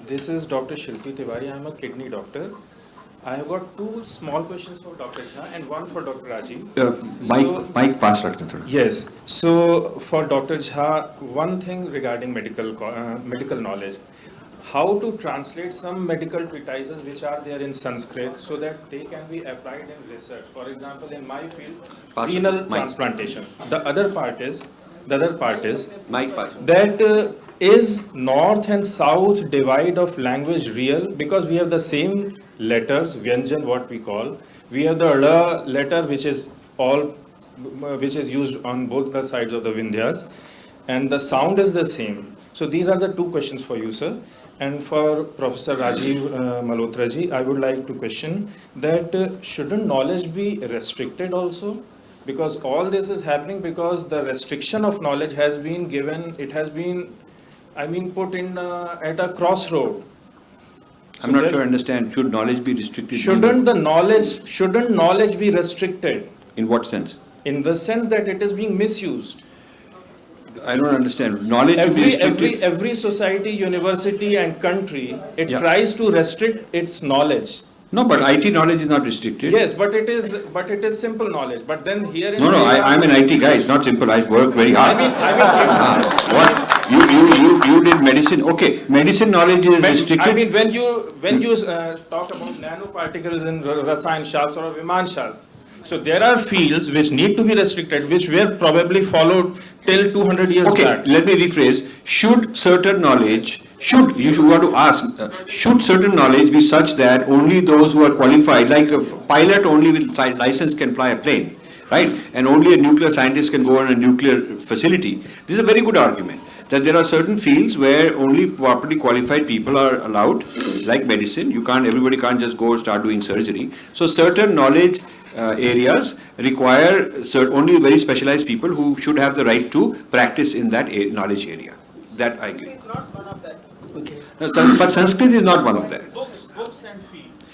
This is Dr. Shilpi Tiwari. I am a kidney doctor. I have got two small questions for Dr. Jha and one for Dr. Rajiv. Mic pass रखना थोड़ा. Yes. So for Dr. Jha, one thing regarding medical knowledge. How to translate some medical treatises which are there in Sanskrit so that they can be applied in research. For example, in my field, renal transplantation. The other part is Mic pass. that is north and south divide of language real, because we have the same letters, Vyanjan, what we call. We have the R letter which is used on both the sides of the Vindhyas, and the sound is the same. So these are the two questions for you, sir. And for Professor Rajiv Malhotra ji, I would like to question that shouldn't knowledge be restricted also? Because all this is happening because the restriction of knowledge has been given, it has been, put in at a crossroad. I'm not sure I understand. Should knowledge be restricted? Shouldn't knowledge be restricted? In what sense? In the sense that it is being misused. I don't understand. Knowledge should be restricted. Every society, university and country, it tries to restrict its knowledge. No, but IT knowledge is not restricted. Yes, but it is simple knowledge. But then here in I'm an IT guy. It's not simple. I've worked very hard. What? You did medicine. Okay, medicine knowledge is restricted. When you talk about nanoparticles in Rasayan Shastra or Viman Shastra, so there are fields which need to be restricted, which were probably followed till 200 years back. Okay, let me rephrase. Should certain knowledge certain knowledge be such that only those who are qualified, like a pilot only with license can fly a plane, right? And only a nuclear scientist can go on a nuclear facility. This is a very good argument, that there are certain fields where only properly qualified people are allowed, like medicine. Everybody can't just go start doing surgery. So certain knowledge areas require only very specialized people who should have the right to practice in that knowledge area. That I agree. It's not one of that. Okay. But Sanskrit is not one of them. Books and fields.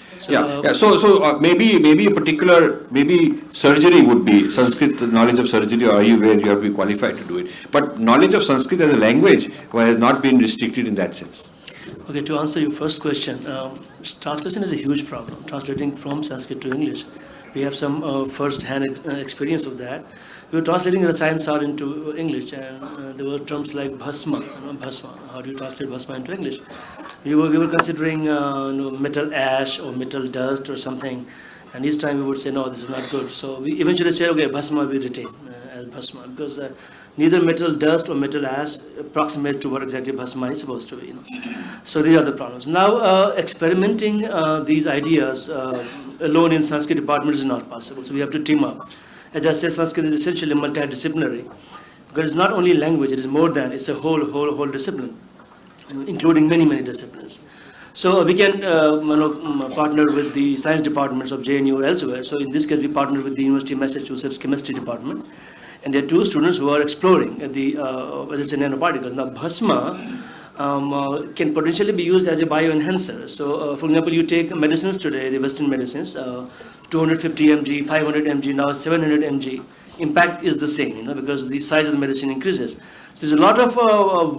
So maybe a particular, maybe surgery would be Sanskrit, knowledge of surgery or Ayurveda, you have to be qualified to do it. But knowledge of Sanskrit as a language has not been restricted in that sense. Okay, to answer your first question, translation is a huge problem. Translating from Sanskrit to English, we have some first-hand experience of that. We were translating the science art into English, and there were terms like bhasma. Bhasma. How do you translate bhasma into English? We were considering metal ash or metal dust or something, and each time we would say no, this is not good. So we eventually said, okay, bhasma we retain as bhasma, because neither metal dust or metal ash approximate to what exactly bhasma is supposed to be. So these are the problems. Now experimenting these ideas alone in Sanskrit department is not possible. So we have to team up. As I said, Sanskrit is essentially multidisciplinary, because it's not only language; it is more than. It's a whole discipline, including many disciplines. So we can partner with the science departments of JNU or elsewhere. So in this case, we partner with the University of Massachusetts Chemistry Department, and there are two students who are exploring the nanoparticles. Now, bhasma can potentially be used as a bioenhancer. So, for example, you take medicines today, the Western medicines. 250 mg, 500 mg, now 700 mg. Impact is the same, because the size of the medicine increases. So there's a lot of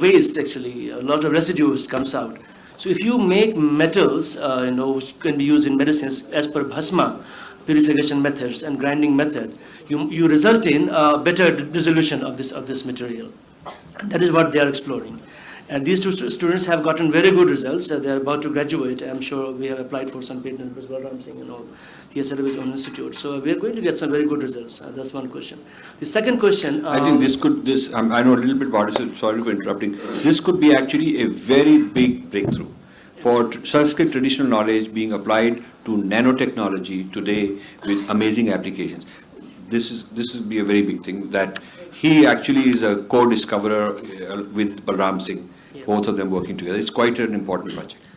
waste, actually, a lot of residues comes out. So if you make metals, which can be used in medicines as per bhasma, purification methods and grinding method, you result in better dissolution of this material. And that is what they are exploring. And these two students have gotten very good results. They are about to graduate. I'm sure we have applied for some patent. Balram Singh, he has set up his own institute. So we are going to get some very good results. That's one question. The second question. I think I know a little bit about it. Sorry for interrupting. This could be actually a very big breakthrough for Sanskrit traditional knowledge being applied to nanotechnology today with amazing applications. This would be a very big thing. That he actually is a co-discoverer with Balram Singh. Both of them working together. It's quite an important project.